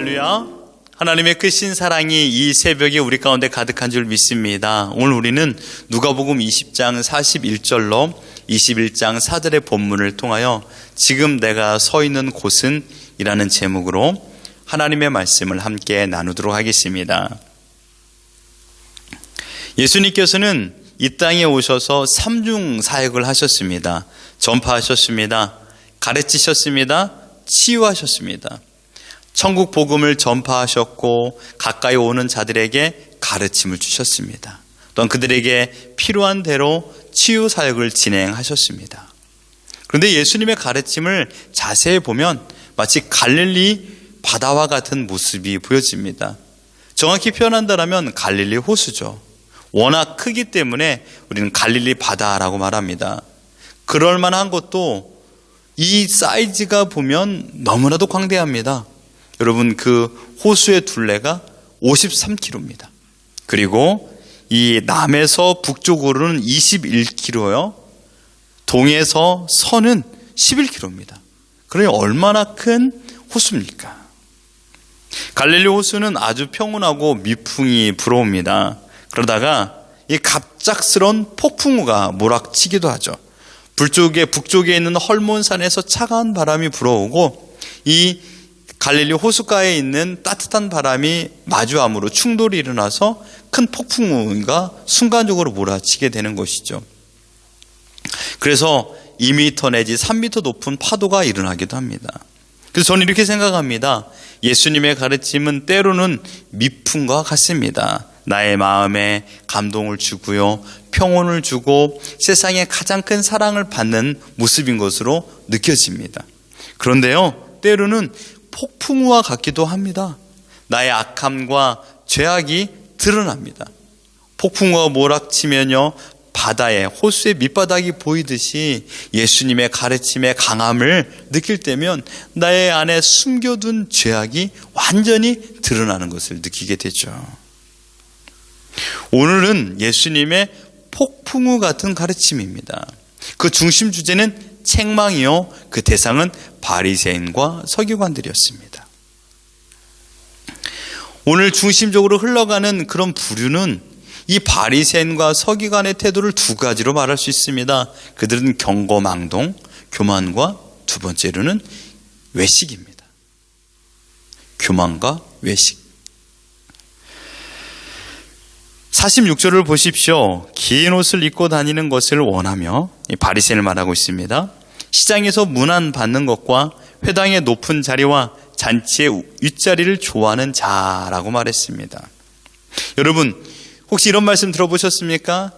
할렐루야. 하나님의 크신 사랑이 이 새벽에 우리 가운데 가득한 줄 믿습니다. 오늘 우리는 누가복음 20장 41절로 21장 4절의 본문을 통하여 지금 내가 서 있는 곳은 이라는 제목으로 하나님의 말씀을 함께 나누도록 하겠습니다. 예수님께서는 이 땅에 오셔서 삼중 사역을 하셨습니다. 전파하셨습니다. 가르치셨습니다. 치유하셨습니다. 천국 복음을 전파하셨고 가까이 오는 자들에게 가르침을 주셨습니다. 또한 그들에게 필요한 대로 치유 사역을 진행하셨습니다. 그런데 예수님의 가르침을 자세히 보면 마치 갈릴리 바다와 같은 모습이 보여집니다. 정확히 표현한다면 갈릴리 호수죠. 워낙 크기 때문에 우리는 갈릴리 바다라고 말합니다. 그럴 만한 것도 이 사이즈가 보면 너무나도 광대합니다. 여러분, 그 호수의 둘레가 53km입니다. 그리고 이 남에서 북쪽으로는 21km요. 동에서 서는 11km입니다. 그러니 얼마나 큰 호수입니까? 갈릴리 호수는 아주 평온하고 미풍이 불어옵니다. 그러다가 이 갑작스러운 폭풍우가 몰아치기도 하죠. 북쪽에 있는 헐몬산에서 차가운 바람이 불어오고 이 갈릴리 호숫가에 있는 따뜻한 바람이 마주함으로 충돌이 일어나서 큰 폭풍우가 순간적으로 몰아치게 되는 것이죠. 그래서 2m 내지 3m 높은 파도가 일어나기도 합니다. 그래서 저는 이렇게 생각합니다. 예수님의 가르침은 때로는 미풍과 같습니다. 나의 마음에 감동을 주고요, 평온을 주고 세상에 가장 큰 사랑을 받는 모습인 것으로 느껴집니다. 그런데요, 때로는 폭풍우와 같기도 합니다. 나의 악함과 죄악이 드러납니다. 폭풍우가 몰아치면요, 바다에 호수의 밑바닥이 보이듯이 예수님의 가르침의 강함을 느낄 때면 나의 안에 숨겨둔 죄악이 완전히 드러나는 것을 느끼게 되죠. 오늘은 예수님의 폭풍우 같은 가르침입니다. 그 중심 주제는 책망이요, 그 대상은 바리새인과 서기관들이었습니다. 오늘 중심적으로 흘러가는 그런 부류는 이 바리새인과 서기관의 태도를 두 가지로 말할 수 있습니다. 그들은 경거망동, 교만과 두 번째로는 외식입니다. 교만과 외식. 46절을 보십시오. 긴 옷을 입고 다니는 것을 원하며, 바리새인을 말하고 있습니다. 시장에서 문안 받는 것과 회당의 높은 자리와 잔치의 윗자리를 좋아하는 자라고 말했습니다. 여러분, 혹시 이런 말씀 들어보셨습니까?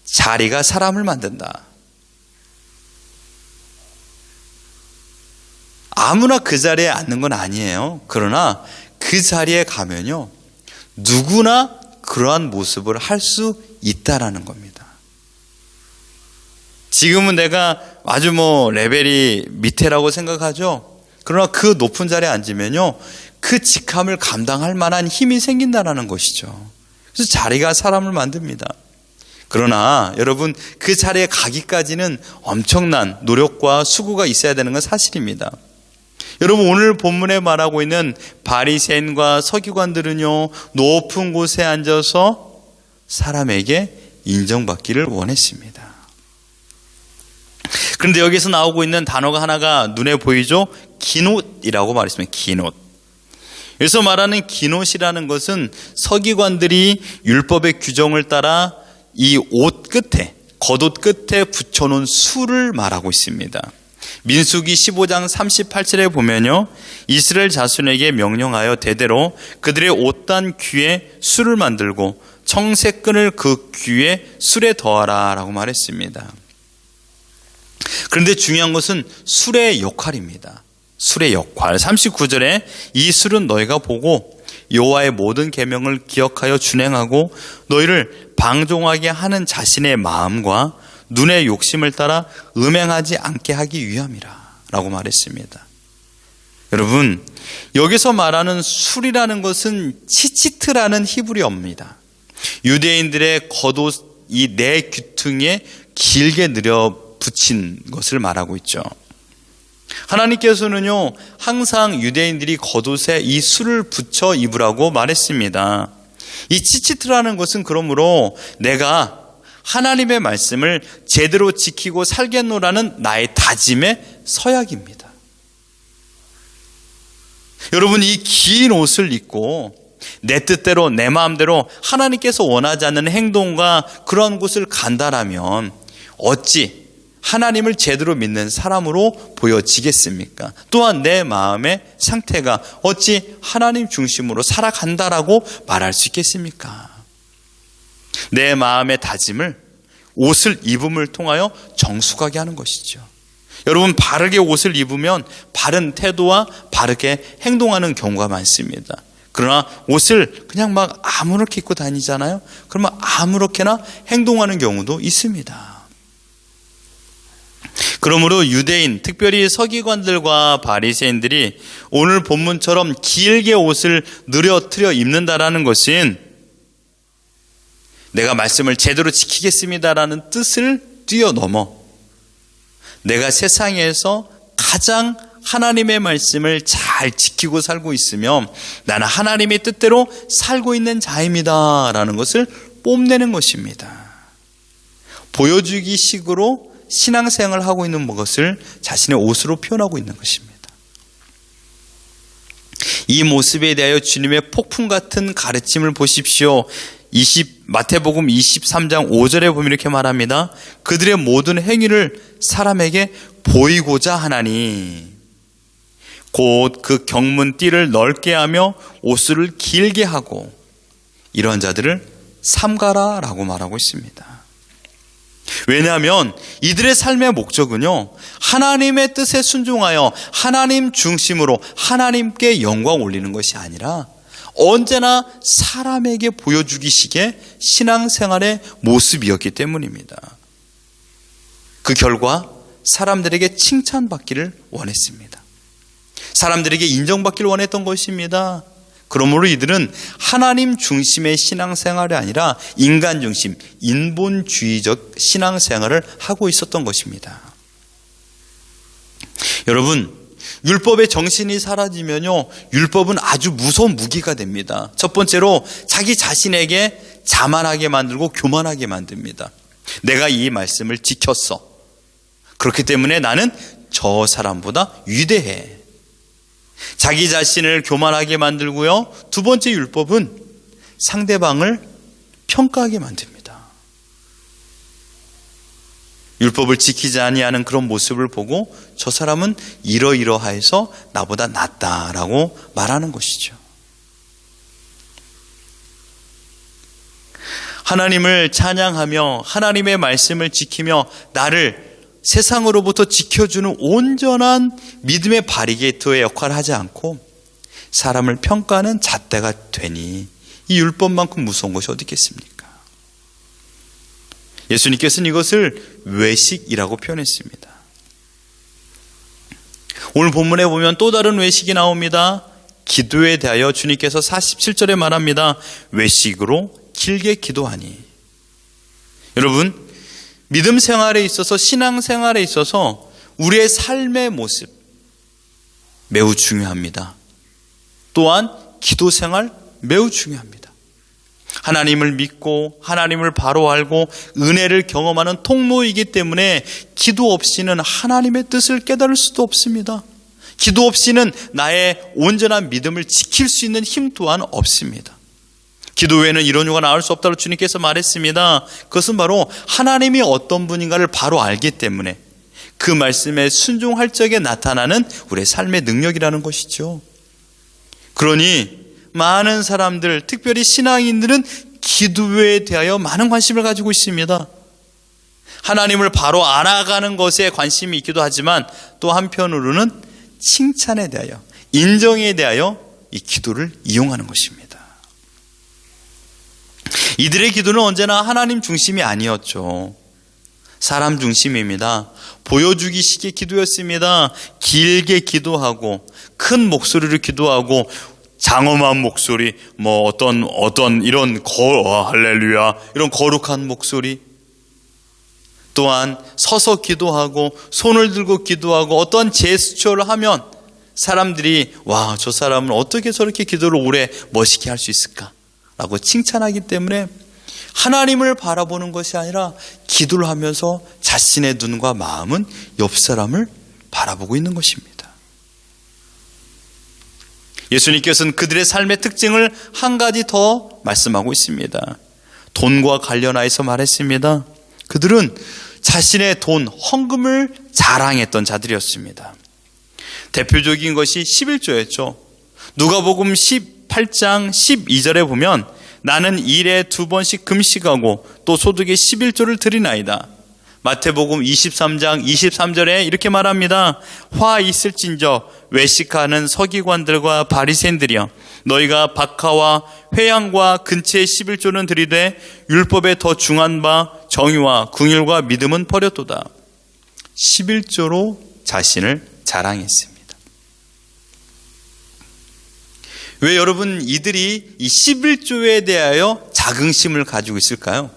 자리가 사람을 만든다. 아무나 그 자리에 앉는 건 아니에요. 그러나 그 자리에 가면요, 누구나 그러한 모습을 할 수 있다라는 겁니다. 지금은 내가 아주 레벨이 밑에라고 생각하죠. 그러나 그 높은 자리에 앉으면요, 그 직함을 감당할 만한 힘이 생긴다라는 것이죠. 그래서 자리가 사람을 만듭니다. 그러나 여러분, 그 자리에 가기까지는 엄청난 노력과 수고가 있어야 되는 건 사실입니다. 여러분, 오늘 본문에 말하고 있는 바리새인과 서기관들은요, 높은 곳에 앉아서 사람에게 인정받기를 원했습니다. 그런데 여기서 나오고 있는 단어가 하나가 눈에 보이죠? 기놉이라고 말했습니다. 기놉. 여기서 말하는 기놉이라는 것은 서기관들이 율법의 규정을 따라 이 옷 끝에, 겉옷 끝에 붙여놓은 수를 말하고 있습니다. 민수기 15장 38절에 보면요, 이스라엘 자손에게 명령하여 대대로 그들의 옷단 귀에 술을 만들고 청색끈을 그 귀에 술에 더하라 라고 말했습니다. 그런데 중요한 것은 술의 역할입니다. 술의 역할. 39절에 이 술은 너희가 보고 여호와의 모든 계명을 기억하여 준행하고 너희를 방종하게 하는 자신의 마음과 눈의 욕심을 따라 음행하지 않게 하기 위함이라 라고 말했습니다. 여러분, 여기서 말하는 술이라는 것은 치치트라는 히브리어입니다. 유대인들의 겉옷 이 네 귀퉁이에 길게 늘어 붙인 것을 말하고 있죠. 하나님께서는요, 항상 유대인들이 겉옷에 이 술을 붙여 입으라고 말했습니다. 이 치치트라는 것은 그러므로 내가 하나님의 말씀을 제대로 지키고 살겠노라는 나의 다짐의 서약입니다. 여러분, 이 긴 옷을 입고 내 뜻대로 내 마음대로 하나님께서 원하지 않는 행동과 그런 곳을 간다라면 어찌 하나님을 제대로 믿는 사람으로 보여지겠습니까? 또한 내 마음의 상태가 어찌 하나님 중심으로 살아간다라고 말할 수 있겠습니까? 내 마음의 다짐을 옷을 입음을 통하여 정숙하게 하는 것이죠. 여러분, 바르게 옷을 입으면 바른 태도와 바르게 행동하는 경우가 많습니다. 그러나 옷을 그냥 막 아무렇게 입고 다니잖아요. 그러면 아무렇게나 행동하는 경우도 있습니다. 그러므로 유대인, 특별히 서기관들과 바리새인들이 오늘 본문처럼 길게 옷을 느려트려 입는다라는 것은 내가 말씀을 제대로 지키겠습니다라는 뜻을 뛰어넘어 내가 세상에서 가장 하나님의 말씀을 잘 지키고 살고 있으며 나는 하나님의 뜻대로 살고 있는 자입니다 라는 것을 뽐내는 것입니다. 보여주기 식으로 신앙생활을 하고 있는 것을 자신의 옷으로 표현하고 있는 것입니다. 이 모습에 대하여 주님의 폭풍 같은 가르침을 보십시오. 마태복음 23장 5절에 보면 이렇게 말합니다. 그들의 모든 행위를 사람에게 보이고자 하나니 곧 그 경문띠를 넓게 하며 옷을 길게 하고 이런 자들을 삼가라 라고 말하고 있습니다. 왜냐하면 이들의 삶의 목적은요, 하나님의 뜻에 순종하여 하나님 중심으로 하나님께 영광 올리는 것이 아니라 언제나 사람에게 보여주기식의 신앙생활의 모습이었기 때문입니다. 그 결과 사람들에게 칭찬받기를 원했습니다. 사람들에게 인정받기를 원했던 것입니다. 그러므로 이들은 하나님 중심의 신앙생활이 아니라 인간 중심, 인본주의적 신앙생활을 하고 있었던 것입니다. 여러분, 율법의 정신이 사라지면요, 율법은 아주 무서운 무기가 됩니다. 첫 번째로 자기 자신에게 자만하게 만들고 교만하게 만듭니다. 내가 이 말씀을 지켰어. 그렇기 때문에 나는 저 사람보다 위대해. 자기 자신을 교만하게 만들고요. 두 번째 율법은 상대방을 평가하게 만듭니다. 율법을 지키지 아니하는 그런 모습을 보고 저 사람은 이러이러하여서 나보다 낫다라고 말하는 것이죠. 하나님을 찬양하며 하나님의 말씀을 지키며 나를 세상으로부터 지켜주는 온전한 믿음의 바리게이터의 역할을 하지 않고 사람을 평가하는 잣대가 되니 이 율법만큼 무서운 것이 어디 있겠습니까? 예수님께서는 이것을 외식이라고 표현했습니다. 오늘 본문에 보면 또 다른 외식이 나옵니다. 기도에 대하여 주님께서 47절에 말합니다. 외식으로 길게 기도하니. 여러분, 믿음 생활에 있어서, 신앙 생활에 있어서 우리의 삶의 모습 매우 중요합니다. 또한 기도 생활 매우 중요합니다. 하나님을 믿고 하나님을 바로 알고 은혜를 경험하는 통로이기 때문에 기도 없이는 하나님의 뜻을 깨달을 수도 없습니다. 기도 없이는 나의 온전한 믿음을 지킬 수 있는 힘 또한 없습니다. 기도 외에는 이런 이유가 나올 수 없다고 주님께서 말했습니다. 그것은 바로 하나님이 어떤 분인가를 바로 알기 때문에 그 말씀에 순종할 적에 나타나는 우리의 삶의 능력이라는 것이죠. 그러니 많은 사람들, 특별히 신앙인들은 기도에 대하여 많은 관심을 가지고 있습니다. 하나님을 바로 알아가는 것에 관심이 있기도 하지만 또 한편으로는 칭찬에 대하여, 인정에 대하여 이 기도를 이용하는 것입니다. 이들의 기도는 언제나 하나님 중심이 아니었죠. 사람 중심입니다. 보여주기식의 기도였습니다. 길게 기도하고 큰 목소리로 기도하고 장엄한 목소리, 어떤 이런 할렐루야 이런 거룩한 목소리, 또한 서서 기도하고 손을 들고 기도하고 어떤 제스처를 하면 사람들이 와, 저 사람은 어떻게 저렇게 기도를 오래 멋있게 할 수 있을까? 라고 칭찬하기 때문에 하나님을 바라보는 것이 아니라 기도를 하면서 자신의 눈과 마음은 옆 사람을 바라보고 있는 것입니다. 예수님께서는 그들의 삶의 특징을 한 가지 더 말씀하고 있습니다. 돈과 관련하여서 말했습니다. 그들은 자신의 돈, 헌금을 자랑했던 자들이었습니다. 대표적인 것이 11조였죠. 누가복음 18장 12절에 보면 나는 일에 2번씩 금식하고 또 소득의 11조를 드리나이다. 마태복음 23장 23절에 이렇게 말합니다. 화 있을진저 외식하는 서기관들과 바리새인들이여, 너희가 박하와 회양과 근처의 11조는 드리되 율법에 더 중한 바 정의와 긍휼과 믿음은 버렸도다. 11조로 자신을 자랑했습니다. 왜 여러분 이들이 이 11조에 대하여 자긍심을 가지고 있을까요?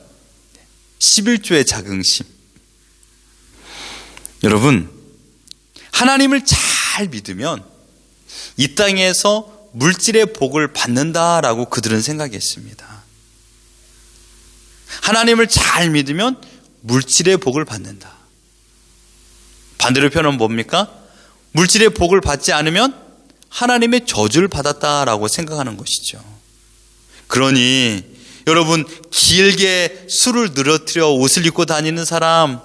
11조의 자긍심. 여러분, 하나님을 잘 믿으면 이 땅에서 물질의 복을 받는다라고 그들은 생각했습니다. 하나님을 잘 믿으면 물질의 복을 받는다. 반대로 표현은 뭡니까? 물질의 복을 받지 않으면 하나님의 저주를 받았다라고 생각하는 것이죠. 그러니 여러분, 길게 술을 늘어뜨려 옷을 입고 다니는 사람,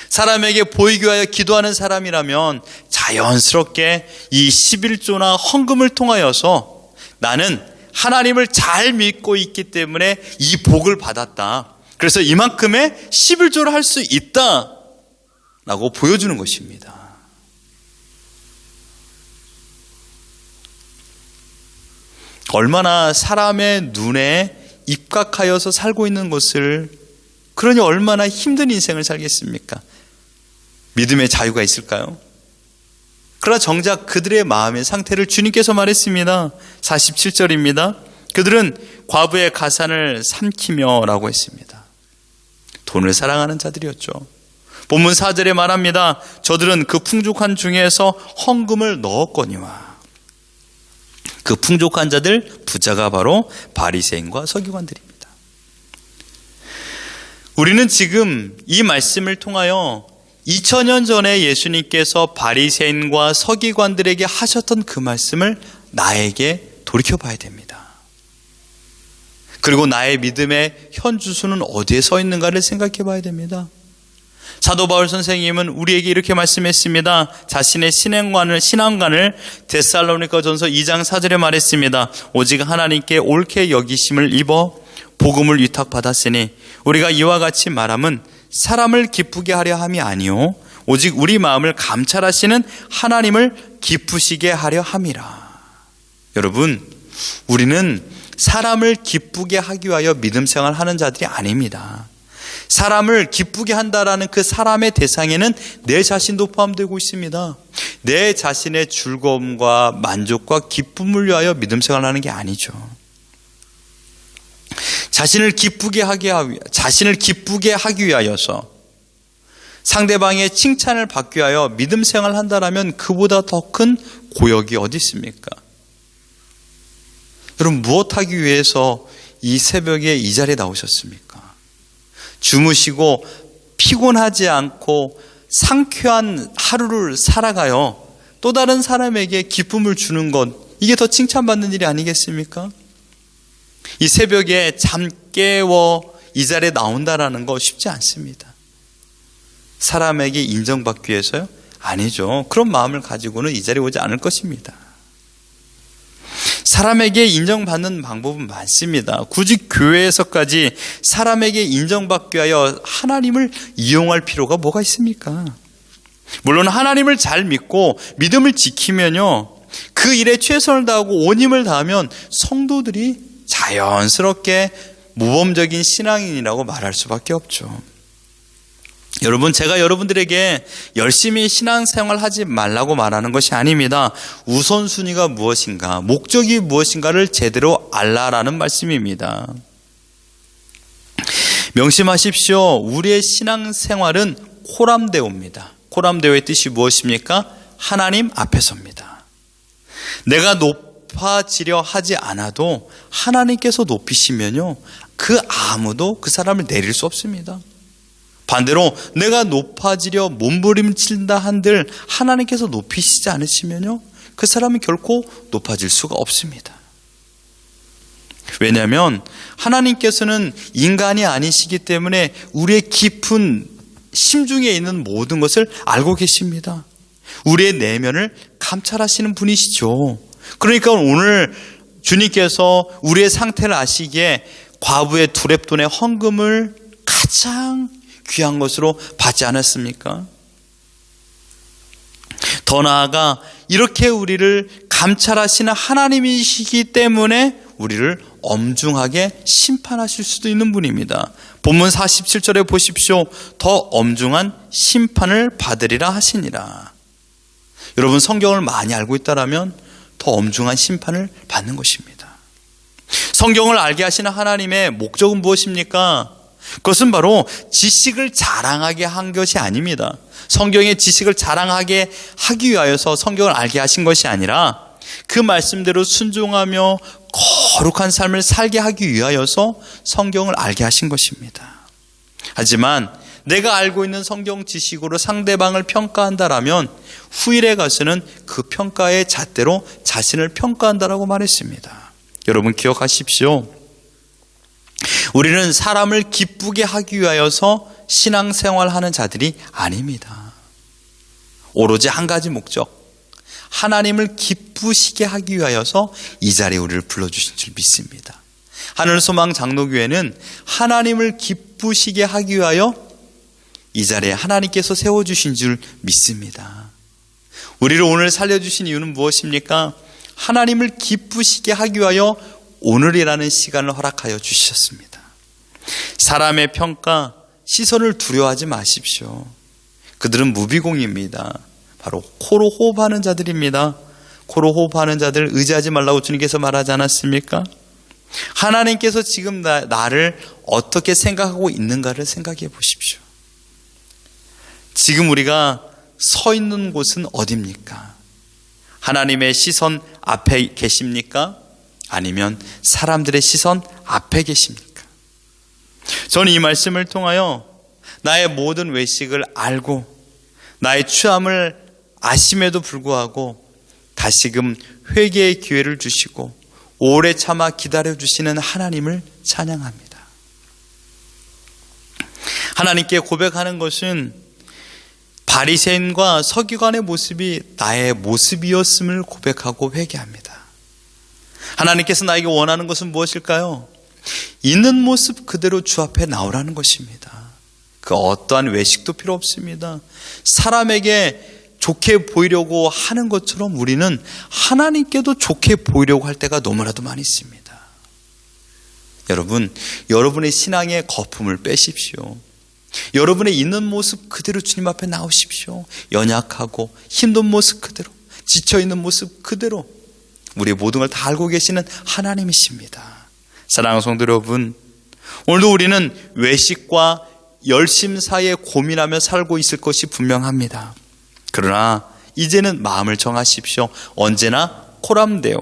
사람에게 보이기 위하여 기도하는 사람이라면 자연스럽게 이 11조나 헌금을 통하여서 나는 하나님을 잘 믿고 있기 때문에 이 복을 받았다. 그래서 이만큼의 11조를 할 수 있다 라고 보여주는 것입니다. 얼마나 사람의 눈에 입각하여서 살고 있는 것을, 그러니 얼마나 힘든 인생을 살겠습니까? 믿음의 자유가 있을까요? 그러나 정작 그들의 마음의 상태를 주님께서 말했습니다. 47절입니다. 그들은 과부의 가산을 삼키며 라고 했습니다. 돈을 사랑하는 자들이었죠. 본문 4절에 말합니다. 저들은 그 풍족한 중에서 헌금을 넣었거니와. 그 풍족한 자들, 부자가 바로 바리새인과 서기관들입니다. 우리는 지금 이 말씀을 통하여 2000년 전에 예수님께서 바리새인과 서기관들에게 하셨던 그 말씀을 나에게 돌이켜봐야 됩니다. 그리고 나의 믿음의 현주소는 어디에 서 있는가를 생각해 봐야 됩니다. 사도 바울 선생님은 우리에게 이렇게 말씀했습니다. 자신의 신앙관을 데살로니가전서 2장 4절에 말했습니다. 오직 하나님께 옳게 여기심을 입어 복음을 위탁받았으니 우리가 이와 같이 말함은 사람을 기쁘게 하려 함이 아니요 오직 우리 마음을 감찰하시는 하나님을 기쁘시게 하려 함이라. 여러분, 우리는 사람을 기쁘게 하기 위하여 믿음 생활하는 자들이 아닙니다. 사람을 기쁘게 한다라는 그 사람의 대상에는 내 자신도 포함되고 있습니다. 내 자신의 즐거움과 만족과 기쁨을 위하여 믿음 생활하는 게 아니죠. 자신을 기쁘게 하기 위하여서 상대방의 칭찬을 받기 위하여 믿음 생활을 한다라면 그보다 더 큰 고역이 어디 있습니까? 여러분, 무엇하기 위해서 이 새벽에 이 자리에 나오셨습니까? 주무시고 피곤하지 않고 상쾌한 하루를 살아가요. 또 다른 사람에게 기쁨을 주는 것, 이게 더 칭찬받는 일이 아니겠습니까? 이 새벽에 잠 깨워 이 자리에 나온다라는 거 쉽지 않습니다. 사람에게 인정받기 위해서요? 아니죠. 그런 마음을 가지고는 이 자리에 오지 않을 것입니다. 사람에게 인정받는 방법은 많습니다. 굳이 교회에서까지 사람에게 인정받기 위하여 하나님을 이용할 필요가 뭐가 있습니까? 물론 하나님을 잘 믿고 믿음을 지키면요, 그 일에 최선을 다하고 온 힘을 다하면 성도들이 자연스럽게 모범적인 신앙인이라고 말할 수밖에 없죠. 여러분, 제가 여러분들에게 열심히 신앙생활 하지 말라고 말하는 것이 아닙니다. 우선순위가 무엇인가, 목적이 무엇인가를 제대로 알라라는 말씀입니다. 명심하십시오. 우리의 신앙생활은 코람데오입니다. 코람데오의 뜻이 무엇입니까? 하나님 앞에서입니다. 내가 높아지려 하지 않아도 하나님께서 높이시면요, 그 아무도 그 사람을 내릴 수 없습니다. 반대로 내가 높아지려 몸부림친다 한들 하나님께서 높이시지 않으시면요, 그 사람은 결코 높아질 수가 없습니다. 왜냐하면 하나님께서는 인간이 아니시기 때문에 우리의 깊은 심중에 있는 모든 것을 알고 계십니다. 우리의 내면을 감찰하시는 분이시죠. 그러니까 오늘 주님께서 우리의 상태를 아시기에 과부의 두렙돈의 헌금을 가장 귀한 것으로 받지 않았습니까? 더 나아가 이렇게 우리를 감찰하시는 하나님이시기 때문에 우리를 엄중하게 심판하실 수도 있는 분입니다. 본문 47절에 보십시오. 더 엄중한 심판을 받으리라 하시니라. 여러분, 성경을 많이 알고 있다면 더 엄중한 심판을 받는 것입니다. 성경을 알게 하시는 하나님의 목적은 무엇입니까? 그것은 바로 지식을 자랑하게 한 것이 아닙니다. 성경의 지식을 자랑하게 하기 위하여서 성경을 알게 하신 것이 아니라 그 말씀대로 순종하며 거룩한 삶을 살게 하기 위하여서 성경을 알게 하신 것입니다. 하지만 내가 알고 있는 성경 지식으로 상대방을 평가한다라면 후일에 가서는 그 평가의 잣대로 자신을 평가한다라고 말했습니다. 여러분 기억하십시오. 우리는 사람을 기쁘게 하기 위하여서 신앙생활하는 자들이 아닙니다. 오로지 한 가지 목적, 하나님을 기쁘시게 하기 위하여서 이 자리에 우리를 불러주신 줄 믿습니다. 하늘소망 장로교회는 하나님을 기쁘시게 하기 위하여 이 자리에 하나님께서 세워주신 줄 믿습니다. 우리를 오늘 살려주신 이유는 무엇입니까? 하나님을 기쁘시게 하기 위하여 오늘이라는 시간을 허락하여 주셨습니다. 사람의 평가, 시선을 두려워하지 마십시오. 그들은 무비공입니다. 바로 코로 호흡하는 자들입니다. 코로 호흡하는 자들 의지하지 말라고 주님께서 말하지 않았습니까? 하나님께서 지금 나를 어떻게 생각하고 있는가를 생각해 보십시오. 지금 우리가 서 있는 곳은 어디입니까? 하나님의 시선 앞에 계십니까? 아니면 사람들의 시선 앞에 계십니까? 저는 이 말씀을 통하여 나의 모든 외식을 알고 나의 취함을 아심에도 불구하고 다시금 회개의 기회를 주시고 오래 참아 기다려주시는 하나님을 찬양합니다. 하나님께 고백하는 것은 바리새인과 서기관의 모습이 나의 모습이었음을 고백하고 회개합니다. 하나님께서 나에게 원하는 것은 무엇일까요? 있는 모습 그대로 주 앞에 나오라는 것입니다. 그 어떠한 외식도 필요 없습니다. 사람에게 좋게 보이려고 하는 것처럼 우리는 하나님께도 좋게 보이려고 할 때가 너무나도 많이 있습니다. 여러분, 여러분의 신앙의 거품을 빼십시오. 여러분의 있는 모습 그대로 주님 앞에 나오십시오. 연약하고 힘든 모습 그대로, 지쳐있는 모습 그대로 우리의 모든 걸 다 알고 계시는 하나님이십니다. 사랑하는 성도 여러분, 오늘도 우리는 외식과 열심 사이에 고민하며 살고 있을 것이 분명합니다. 그러나 이제는 마음을 정하십시오. 언제나 코람데오,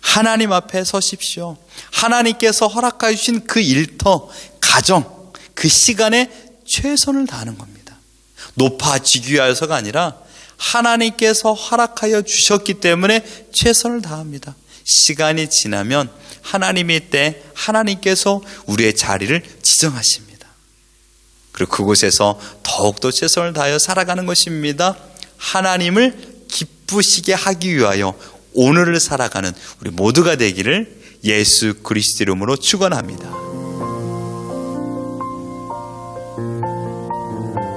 하나님 앞에 서십시오. 하나님께서 허락해 주신 그 일터, 가정, 그 시간에 최선을 다하는 겁니다. 높아지기 위하여서가 아니라 하나님께서 허락하여 주셨기 때문에 최선을 다합니다. 시간이 지나면 하나님의 때 하나님께서 우리의 자리를 지정하십니다. 그리고 그곳에서 더욱더 최선을 다하여 살아가는 것입니다. 하나님을 기쁘시게 하기 위하여 오늘을 살아가는 우리 모두가 되기를 예수 그리스도 이름으로 축원합니다.